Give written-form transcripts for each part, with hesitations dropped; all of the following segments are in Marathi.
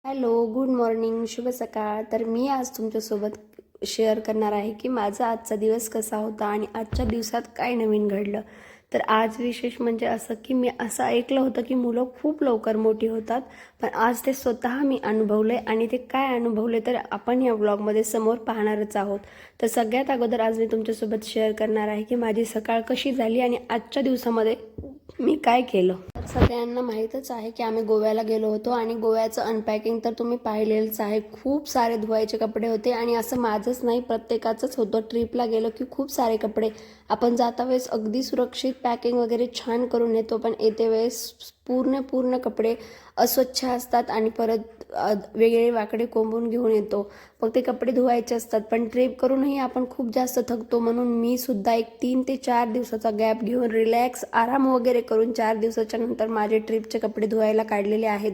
हॅलो, गुड मॉर्निंग, शुभ सकाळ. तर मी आज तुमच्यासोबत शेअर करणार आहे की माझा आजचा दिवस कसा होता आणि आजच्या दिवसात काय नवीन घडलं. तर आज विशेष म्हणजे असं की मी असं ऐकलं होतं की मुलं खूप लवकर मोठी होतात, पण आज ते स्वतः मी अनुभवले आणि ते काय अनुभवले तर आपण या व्लॉगमध्ये समोर पाहणारच आहोत. तर सगळ्यात अगोदर आज मी तुमच्यासोबत शेअर करणार आहे की माझी सकाळ कशी झाली आणि आजच्या दिवसामध्ये मी काय केलं. तर सगळ्यांना माहीतच आहे की आम्ही गोव्याला गेलो होतो आणि गोव्याचं अनपॅकिंग तर तुम्ही पाहिलेलंच आहे. खूप सारे धुवायचे कपडे होते आणि असं माझंच नाही, प्रत्येकाचंच होतं. ट्रिपला गेलो की खूप सारे कपडे आपण जाता वेळेस अगदी सुरक्षित पॅकिंग वगैरे छान करून येतो, पण येते वेळेस पूर्ण कपडे अस्वच्छ असतात आणि परत वेगळे वाकडे कोंबून घेऊन येतो. मग ते कपडे धुवायचे असतात, पण ट्रिप करूनही आपण खूप जास्त थकतो. म्हणून मी सुद्धा एक 3 ते 4 दिवसाचा गॅप घेऊन रिलॅक्स आराम वगैरे करून 4 दिवसाच्या नंतर माझे ट्रिपचे कपडे धुवायला काढलेले आहेत.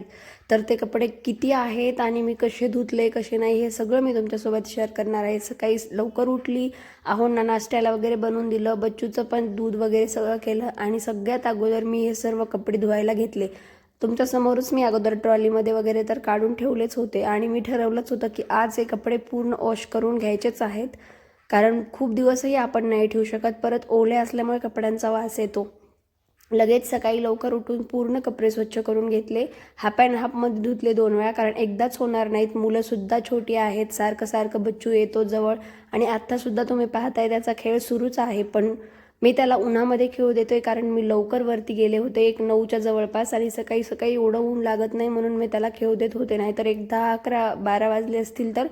तर ते कपडे किती आहेत आणि मी कसे धुतले कसे नाही हे सगळं मी तुमच्यासोबत शेअर करणार आहे. सकाळी लवकर उठली, आहोंना नाश्त्याला वगैरे बनवून दिलं, बच्चूचं पण दूध वगैरे सगळं केलं आणि सगळ्यात अगोदर मी हे सर्व कपडे धुवायला घेतले. तुमच्यासमोरच मी अगोदर ट्रॉलीमध्ये वगैरे तर काढून ठेवलेच होते आणि मी ठरवलंच होतं की आज हे कपडे पूर्ण वॉश करून घ्यायचेच आहेत, कारण खूप दिवसही आपण नाही ठेवू शकत. परत ओले असल्यामुळे कपड्यांचा वास येतो. लगेच सकाळी लवकर उठून पूर्ण कपडे स्वच्छ करून घेतले. हाफ अँड हाफमध्ये धुतले 2 वेळा, कारण एकदाच होणार नाहीत. मुलंसुद्धा छोटी आहेत, सारखं बच्चू येतो जवळ आणि आत्तासुद्धा तुम्ही पाहताय त्याचा खेळ सुरूच आहे. पण मी त्याला उन्हामध्ये खेळू देतोय, कारण मी लवकर वरती गेले होते 9च्या जवळपास आणि सकाळी एवढं ऊन लागत नाही म्हणून मी त्याला खेळू देत होते. नाहीतर 10, 11, 12 वाजले असतील तर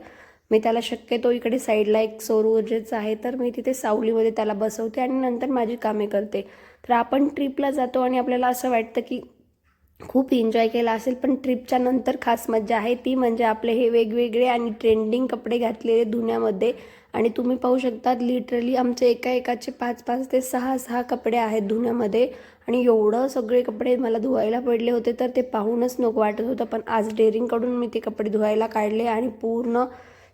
मी त्याला शक्यतो इकडे साईडला एक सौर ऊर्जेचं आहे तर मी तिथे सावलीमध्ये त्याला बसवते आणि नंतर माझी कामे करते. तर आपण ट्रिपला जातो आणि आपल्याला असं वाटतं की खूप एन्जॉय केला असेल, पण ट्रिपच्या नंतर खास मज्जा आहे ती म्हणजे आपले हे वेगवेगळे आणि ट्रेंडिंग कपडे घातलेले धुण्यामध्ये. आणि तुम्ही पाहू शकतात लिटरली आमचे एकाचे 5 ते 6 कपडे आहेत धुण्यामध्ये आणि एवढं सगळे कपडे मला धुवायला पडले होते तर ते पाहूनच नको वाटत होतं. पण आज डेअरिंगकडून मी ते कपडे धुवायला काढले आणि पूर्ण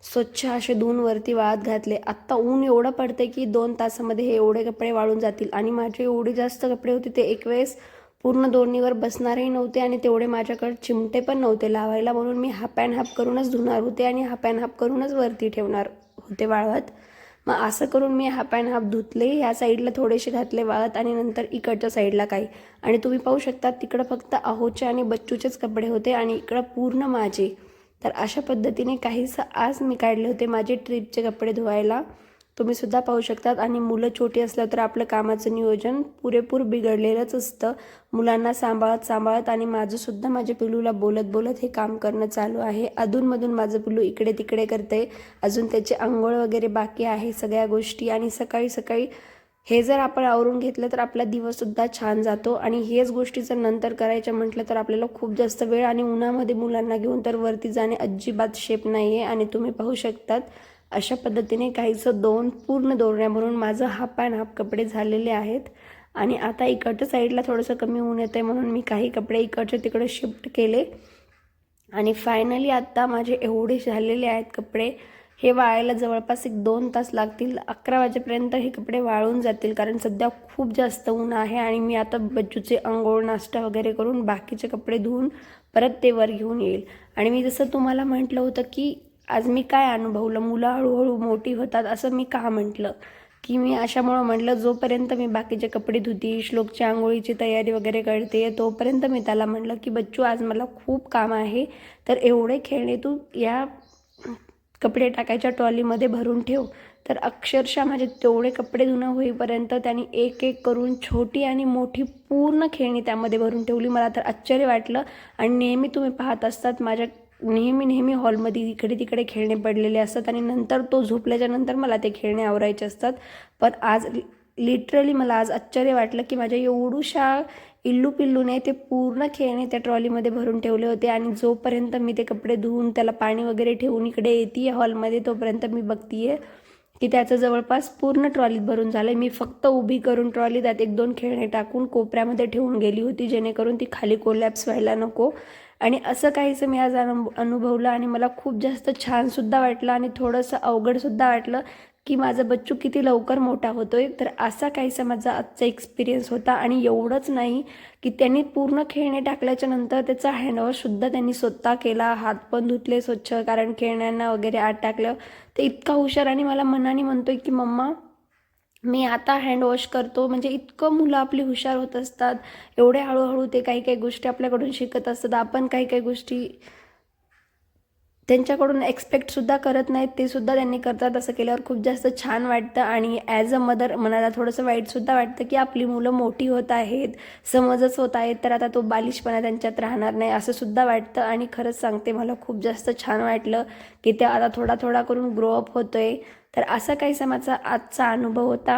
स्वच्छ असे धुवून वरती वाळत घातले. आत्ता ऊन एवढं पडते की 2 तासामध्ये हे एवढे कपडे वाळून जातील आणि माझे एवढे जास्त कपडे होते ते एक वेळेस पूर्ण दोन्हीवर बसणारही नव्हते आणि तेवढे माझ्याकडे चिमटे पण नव्हते लावायला, म्हणून मी हाफ अँड हाफ करूनच धुणार होते आणि हाफ अँड हाफ करूनच वरती ठेवणार होते वाळत. मग असं करून मी हाफ अँड हाफ धुतले. ह्या साईडला थोडेसे घातले वाळत आणि नंतर इकडच्या साईडला काही. आणि तुम्ही पाहू शकता तिकडं फक्त आहोचे आणि बच्चूचेच कपडे होते आणि इकडं पूर्ण माझे. तर अशा पद्धतीने काहीसं आज मी काढले होते माझे ट्रिपचे कपडे धुवायला. तुम्ही सुद्धा पाहू शकतात. आणि मुलं छोटी असल्यावर तर आपलं कामाचं नियोजन पुरेपूर बिघडलेलंच असतं. मुलांना सांभाळत आणि माझंसुद्धा माझ्या पिल्लूला बोलत हे काम करणं चालू आहे. अधूनमधून माझं पिल्लू इकडे तिकडे करते. अजून त्याचे अंघोळ वगैरे बाकी आहे सगळ्या गोष्टी. आणि सकाळी हे जर आपण आवरून घेतलं तर आपला दिवससुद्धा छान जातो. आणि हेच गोष्टी जर नंतर करायच्या म्हटलं तर आपल्याला खूप जास्त वेळ आणि उन्हामध्ये मुलांना घेऊन तर वरती जाणे अजिबात शेप नाही आहे. आणि तुम्ही पाहू शकतात अशा पद्धतीने काहीचं पूर्ण दोरण्या भरून माझं हाफ अँड हाफ कपडे झालेले आहेत. आणि आता इकडच्या साईडला थोडंसं कमी ऊन येतं आहे म्हणून मी काही कपडे इकडचे तिकडे शिफ्ट केले. आणि फायनली आत्ता माझे एवढे झालेले आहेत कपडे. हे वाळायला जवळपास 1-2 तास लागतील. 11 वाजेपर्यंत हे कपडे वाळून जातील, कारण सध्या खूप जास्त ऊन आहे. आणि मी आता बच्चूचे अंघोळ नाश्ता वगैरे करून बाकीचे कपडे धुवून परत ते वर घेऊन येईल. आणि मी जसं तुम्हाला म्हटलं होतं की आज मी काय अनुभवलं, मुलं हळूहळू मोठी होतात असं मी का म्हटलं, की मी अशामुळं म्हटलं जोपर्यंत मी बाकीचे कपडे धुती, श्लोकच्या आंघोळीची तयारी वगैरे करते तोपर्यंत मी त्याला म्हटलं की बच्चू आज मला खूप काम आहे, तर एवढे खेळणे तू या कपडे टाकायच्या ट्रॉलीमध्ये भरून ठेव. तर अक्षरशः माझे तेवढे कपडे धुणं होईपर्यंत त्यांनी एक करून छोटी आणि मोठी पूर्ण खेळणी त्यामध्ये भरून ठेवली. मला तर आश्चर्य वाटलं. आणि नेहमी तुम्ही पाहत असतात माझ्या नेहमी हॉलमध्ये इकडे तिकडे खेळणे पडलेले असतात आणि नंतर तो झोपल्याच्या नंतर मला ते खेळणे आवरायचे असतात. पण आज लिटरली मला आज आश्चर्य वाटलं की माझ्या एवढूशा इल्लू पिल्लूने ते पूर्ण खेळणे त्या ट्रॉलीमध्ये भरून ठेवले होते. आणि जोपर्यंत मी ते कपडे धुवून त्याला पाणी वगैरे ठेवून इकडे येते हॉलमध्ये तोपर्यंत मी बघतीये की त्याचं जवळपास पूर्ण ट्रॉलीत भरून झालं. मी फक्त उभी करून ट्रॉली त्यात 1-2 खेळणे टाकून कोपऱ्यामध्ये ठेवून गेली होती, जेणेकरून ती खाली कोलॅप्स व्हायला नको. आणि असं काहीसं मी आज अनुभवलं आणि मला खूप जास्त छानसुद्धा वाटलं आणि थोडंसं अवघडसुद्धा वाटलं, की माझा बच्चू किती लवकर मोठा होतोय. तर असा काहीसा माझा आजचा एक्सपिरियन्स होता. आणि एवढंच नाही की त्यांनी पूर्ण खेळणे टाकल्याच्या नंतर त्याचा हँडवॉशसुद्धा त्यांनी स्वतः केला, हात पण धुतले स्वच्छ, कारण खेळण्यांना वगैरे आत टाकलं. ते इतका हुशार आणि मला मनाने म्हणतोय की मम्मा मी आता हँडवॉश करतो. म्हणजे इतकं मुलं आपली हुशार होत असतात, एवढे हळूहळू ते काही काही गोष्टी आपल्याकडून शिकत असतात. आपण काही काही गोष्टी त्यांच्याकडून एक्सपेक्टसुद्धा करत नाहीत, ते सुद्धा त्यांनी करतात. असं केल्यावर खूप जास्त छान वाटतं. आणि ॲज अ मदर मनाला थोडंसं वाईटसुद्धा वाटतं की आपली मुलं मोठी होत आहेत, समजच होत आहेत, तर आता तो बालिशपणा त्यांच्यात राहणार नाही असं सुद्धा वाटतं. आणि खरंच सांगते, मला खूप जास्त छान वाटलं की ते आता थोडा थोडा करून ग्रोअप होतोय. तर असा काहीसा माझा आजचा अनुभव होता.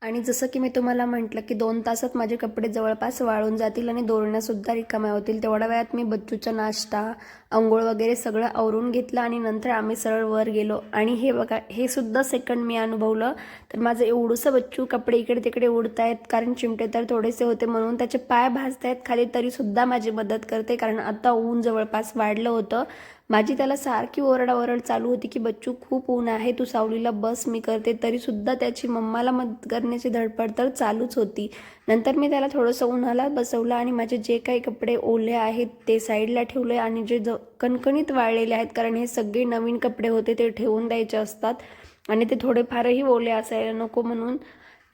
आणि जसं की मी तुम्हाला म्हटलं की 2 तासात माझे कपडे जवळपास वाळून जातील आणि दोरण्यासुद्धा रिकाम्या होतील. तेवढ्या वेळात मी बच्चूचा नाश्ता, अंघोळ वगैरे सगळं आवरून घेतलं आणि नंतर आम्ही सरळ वर गेलो. आणि हे बघा, हे सुद्धा सेकंड मी अनुभवलं. तर माझं एवढंसं बच्चू कपडे इकडे तिकडे उडतायत, कारण चिमटे तर थोडेसे होते म्हणून. त्याचे पाय भाजतायत खाली, तरीसुद्धा माझी मदत करते, कारण आता ऊन जवळपास वाढलं होतं. माझी त्याला सारखी ओरडाओरड चालू होती की बच्चू खूप ऊन आहे, तू सावलीला बस, मी करते. तरीसुद्धा त्याची मम्माला मदत करण्याची धडपड तर चालूच होती. नंतर मी त्याला थोडंसं उन्हाला बसवलं आणि माझे जे काही कपडे ओले आहेत ते साईडला ठेवले आणि जे कणकणीत वाळलेले आहेत, कारण हे सगळे नवीन कपडे होते, ते ठेवून द्यायचे असतात आणि ते थोडेफारही ओले असायला नको म्हणून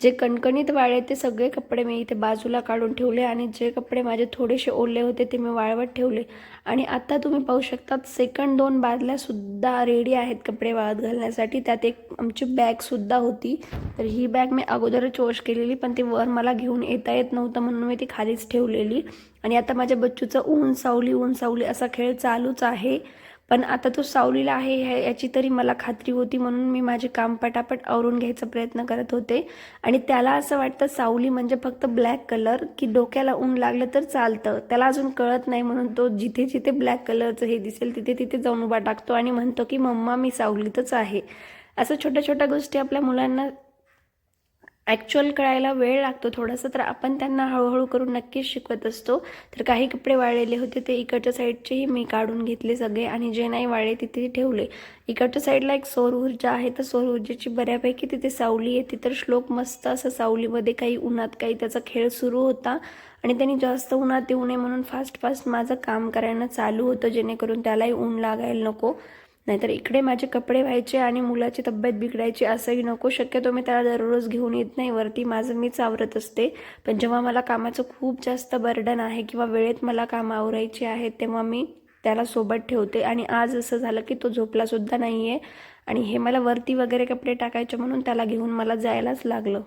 जे कणकणीत वाळले ते सगळे कपडे मी इथे बाजूला काढून ठेवले आणि जे कपडे माझे थोडेसे ओले होते ते मी वाळवत ठेवले. आणि आता तुम्ही पाहू शकता सेकंड 2 बादल्यासुद्धा रेडी आहेत कपडे वाळत घालण्यासाठी. त्यात एक आमची बॅगसुद्धा होती. तर ही बॅग मी अगोदरच वॉश केलेली, पण ती वर मला घेऊन येता येत नव्हतं म्हणून मी ती खालीच ठेवलेली. आणि आता माझ्या बच्चूचं ऊन सावली असा खेळ चालूच आहे. पण आता तो सावलीला आहे याची तरी मला खात्री होती, म्हणून मी माझे काम पटापट आवरून घ्यायचा प्रयत्न करत होते. आणि त्याला असं वाटतं सावली म्हणजे फक्त ब्लॅक कलर, की डोक्याला ऊन लागलं तर चालतं. त्याला अजून कळत नाही, म्हणून तो जिथे जिथे ब्लॅक कलरचं हे दिसेल तिथे तिथे जाऊन उभा टाकतो आणि म्हणतो की मम्मा मी सावलीतच आहे. असं छोट्या छोट्या गोष्टी आपल्या मुलांना ॲक्च्युअल कळायला वेळ लागतो थोडासा, तर आपण त्यांना हळूहळू करून नक्कीच शिकवत असतो. तर काही कपडे वाळलेले होते ते इकडच्या साईडचेही मी काढून घेतले सगळे आणि जे नाही वाळले तिथे ठेवले. इकडच्या साईडला एक सौर ऊर्जा आहे, तर सौर ऊर्जेची बऱ्यापैकी तिथे सावली येते. तर श्लोक मस्त असं सावलीमध्ये काही उन्हात काही त्याचा खेळ सुरू होता आणि त्यांनी जास्त उन्हात येऊ नये म्हणून फास्ट माझं काम करायला चालू होतं, जेणेकरून त्यालाही ऊन लागायला नको. नाहीतर इकडे माझे कपडे व्हायचे आणि मुलाची तब्येत बिघडायची असंही नको. शक्यतो मी त्याला दररोज घेऊन येत नाही वरती, माझं मीच आवरत असते. पण जेव्हा मला कामाचं खूप जास्त बर्डन आहे किंवा वेळेत मला कामं आवरायची आहेत, तेव्हा मी त्याला सोबत ठेवते. आणि आज असं झालं की तो झोपलासुद्धा नाही आहे आणि हे मला वरती वगैरे कपडे टाकायचे म्हणून त्याला घेऊन मला जायलाच लागलं.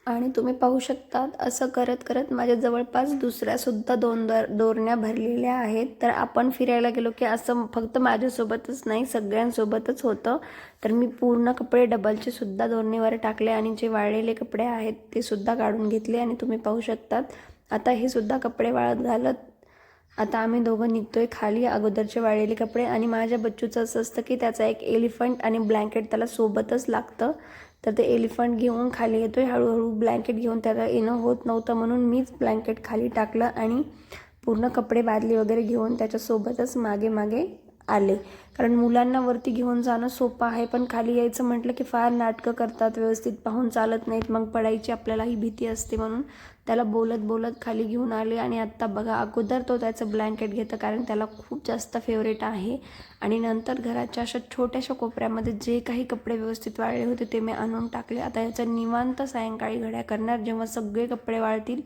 आणि तुम्ही पाहू शकता असं करत करत माझ्या जवळपास दुसऱ्यासुद्धा 2 दोरण्या भरलेल्या आहेत. तर आपण फिरायला गेलो की असं फक्त माझ्यासोबतच नाही, सगळ्यांसोबतच होतं. तर मी पूर्ण कपडे डबलचे सुद्धा दोरणीवर टाकले आणि जे वाळलेले कपडे आहेत ते सुद्धा काढून घेतले. आणि तुम्ही पाहू शकतात आता हे सुद्धा कपडे वाळत घालत आता आम्ही दोघं निघतोय खाली, अगोदरचे वाळलेले कपडे. आणि माझ्या बच्चूचं असं असतं की त्याचा एक एलिफंट आणि ब्लँकेट त्याला सोबतच लागतं. तर ते एलिफंट घेऊन खाली येतोय हळूहळू. ब्लँकेट घेऊन त्याला येणं होत नव्हतं म्हणून मीच ब्लँकेट खाली टाकलं आणि पूर्ण कपडे बादली वगैरे घेऊन त्याच्यासोबतच मागे मागे आले. कारण मुलांना वरती घेऊन जाणं सोपं आहे, पण खाली यायचं म्हटलं की फार नाटकं करतात, व्यवस्थित पाहून चालत नाहीत, मग पडायची आपल्यालाही भीती असते. म्हणून त्याला बोलत बोलत खाली घेऊन आले. आणि आत्ता बघा अगोदर तो त्याचं ब्लँकेट घेतं, कारण त्याला खूप जास्त फेवरेट आहे. आणि नंतर घराच्या अशा छोट्याशा कोपऱ्यामध्ये जे काही कपडे व्यवस्थित वाळले होते ते मी आणून टाकले. आता याचा निवांत सायंकाळी घड्या करणार, जेव्हा सगळे कपडे वाळतील.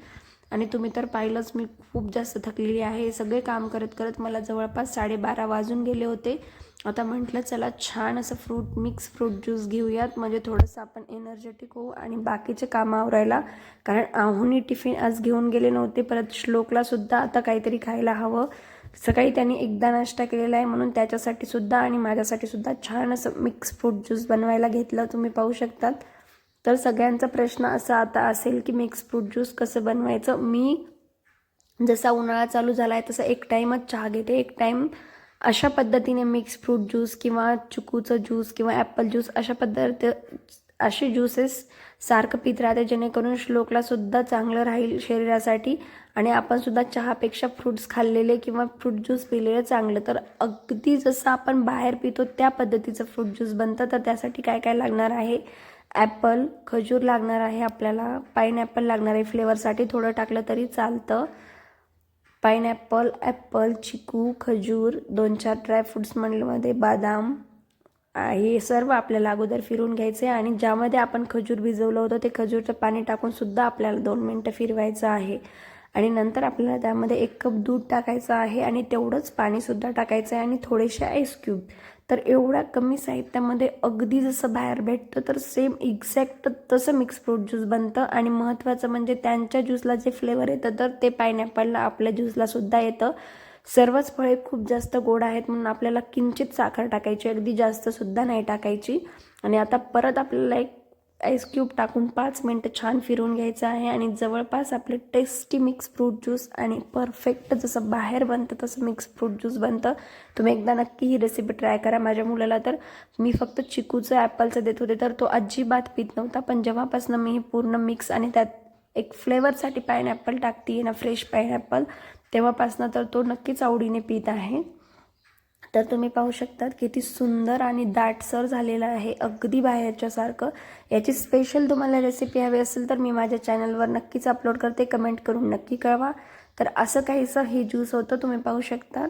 आणि तुम्ही तर पाहिलंच मी खूप जास्त थकलेली आहे. सगळे काम करत करत मला जवळपास 12:30 वाजून गेले होते. आता म्हटलं चला छान असं मिक्स फ्रूट ज्यूस घेऊयात, म्हणजे थोडंसं आपण एनर्जेटिक होऊ आणि बाकीचे कामं आवरायला. कारण आहुनी टिफिन आज घेऊन गेले नव्हते, परत श्लोकलासुद्धा आता काहीतरी खायला हवं. सकाळी त्यांनी एकदा नाश्ता केलेला आहे म्हणून त्याच्यासाठी सुद्धा आणि माझ्यासाठी सुद्धा छान असं मिक्स फ्रूट ज्यूस बनवायला घेतलं. तुम्ही पाहू शकतात. तर सगळ्यांचा प्रश्न असा आता असेल की मिक्स फ्रूट ज्यूस कसं बनवायचं. मी जसा उन्हाळा चालू झाला आहे तसं एक टाईमच चहा घेते, एक टाईम अशा पद्धतीने मिक्स फ्रूट ज्यूस किंवा चिकूचं ज्यूस किंवा ॲपल ज्यूस असे ज्यूसेस सारखं पित राहते, जेणेकरून श्लोकलासुद्धा चांगलं राहील शरीरासाठी आणि आपण सुद्धा चहापेक्षा फ्रूट्स खाल्लेले किंवा फ्रूट ज्यूस पिलेलं चांगलं. तर अगदी जसं आपण बाहेर पितो त्या पद्धतीचं फ्रूट ज्यूस बनतं. तर त्यासाठी काय काय लागणार आहे, ॲपल, खजूर लागणार आहे आपल्याला, पाईनॲपल लागणार आहे, फ्लेवरसाठी थोडं टाकलं तरी चालतं. पाईनॲपल, ॲपल, चिकू, खजूर, 2-4 ड्रायफ्रूट्स म्हणल्यामध्ये बदाम, हे सर्व आपल्याला अगोदर फिरवून घ्यायचे आणि ज्यामध्ये आपण खजूर भिजवलं होतं ते खजूरचं पाणी टाकून सुद्धा आपल्याला 2 मिनटं फिरवायचं आहे. आणि नंतर आपल्याला त्यामध्ये 1 कप दूध टाकायचं आहे आणि तेवढंच पाणीसुद्धा टाकायचं आहे आणि थोडेसे आईस क्यूब. तर एवढ्या कमी साहित्यामध्ये अगदी जसं बाहेर भेटतं तर सेम एक्झॅक्ट तसं मिक्स फ्रूट ज्यूस बनतं. आणि महत्त्वाचं म्हणजे त्यांच्या ज्यूसला जे फ्लेवर येतं तर ते पायनॅपलला आपल्या ज्यूसला सुद्धा येतं. सर्वच फळे खूप जास्त गोड आहेत म्हणून आपल्याला किंचित साखर टाकायची, अगदी जास्त सुद्धा नाही टाकायची. आणि आता परत आपल्याला एक आईस क्यूब टाकून 5 मिनटं छान फिरवून घ्यायचं आहे आणि जवळपास आपले टेस्टी मिक्स फ्रूट ज्यूस आणि परफेक्ट जसं बाहेर बनतं तसं मिक्स फ्रूट ज्यूस बनतं. तुम्ही एकदा नक्की ही रेसिपी ट्राय करा. माझ्या मुलाला तर मी फक्त चिकूचं, ॲपलचं देत होते तर तो अजिबात पीत नव्हता, पण जेव्हापासून मी हे पूर्ण मिक्स आणि त्यात एक फ्लेवरसाठी पाईनॲपल टाकते ना, फ्रेश पाईनॲपल, तेव्हापासून तर तो नक्कीच आवडीने पीत आहे. तर तुम्ही पाहू शकतात किती सुंदर आणि दाटसर झालेलं आहे, अगदी बाहेरच्यासारखं. याची स्पेशल तुम्हाला रेसिपी हवी असेल तर मी माझ्या चॅनलवर नक्कीच अपलोड करते, कमेंट करून नक्की कळवा. तर असं काहीसं हे ज्यूस होतं, तुम्ही पाहू शकतात.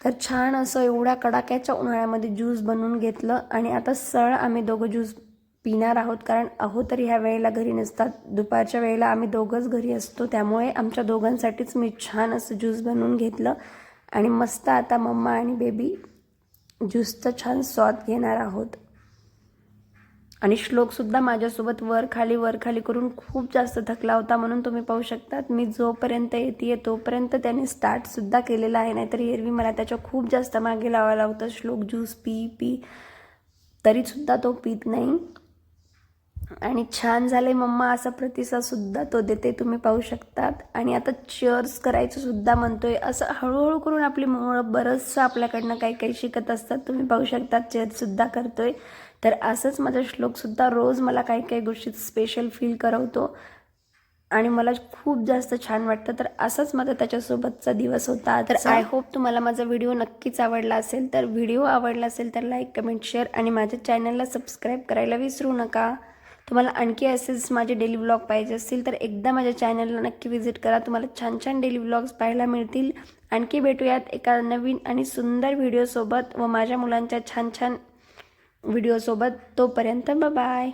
तर छान असं एवढ्या कडाक्याच्या उन्हाळ्यामध्ये ज्यूस बनवून घेतलं आणि आता सरळ आम्ही दोघं ज्यूस पिणार आहोत, कारण अहो तर ह्या वेळेला घरी नसतात. दुपारच्या वेळेला आम्ही दोघंच घरी असतो, त्यामुळे आमच्या दोघांसाठीच मी छान असं ज्यूस बनवून घेतलं आणि मस्त आता मम्मा आणि बेबी ज्यूसचं छान स्वाद घेणार आहोत. आणि श्लोकसुद्धा माझ्यासोबत वर खाली करून खूप जास्त थकला होता, म्हणून तुम्ही पाहू शकतात मी जोपर्यंत येते तोपर्यंत त्याने स्टार्टसुद्धा केलेला आहे. नाहीतर एरवी मला त्याच्या खूप जास्त मागे लावायला होतं, श्लोक ज्यूस पी पी, तरीसुद्धा तो पीत नाही. आणि छान झाले मम्मा असा प्रतिसादसुद्धा तो देते, तुम्ही पाहू शकतात. आणि आता चीअर्स करायचं सुद्धा म्हणतोय. असं हळूहळू करून आपली मुलं बरंचसं आपल्याकडनं काही काही शिकत असतात. तुम्ही पाहू शकतात चीअर्ससुद्धा करतोय. तर असंच माझा श्लोकसुद्धा रोज मला काही काही गोष्टीत स्पेशल फील करवतो आणि मला खूप जास्त छान वाटतं. तर असाच माझा त्याच्यासोबतचा दिवस होता. तर आय होप तुम्हाला माझा व्हिडिओ नक्कीच आवडला असेल. तर व्हिडिओ आवडला असेल तर लाईक, कमेंट, शेअर आणि माझ्या चॅनलला सबस्क्राईब करायला विसरू नका. तुम्हाला आणखी असेच माझे डेली व्लॉग पाहिजे असतील तर एकदा माझ्या चॅनलला नक्की व्हिजिट करा. तुम्हाला छान छान डेली व्लॉग्स पाहायला मिळतील. आणखी भेटूयात एका नवीन आणि सुंदर व्हिडिओसोबत व माझ्या मुलांच्या छान छान व्हिडिओसोबत. तोपर्यंत बाय.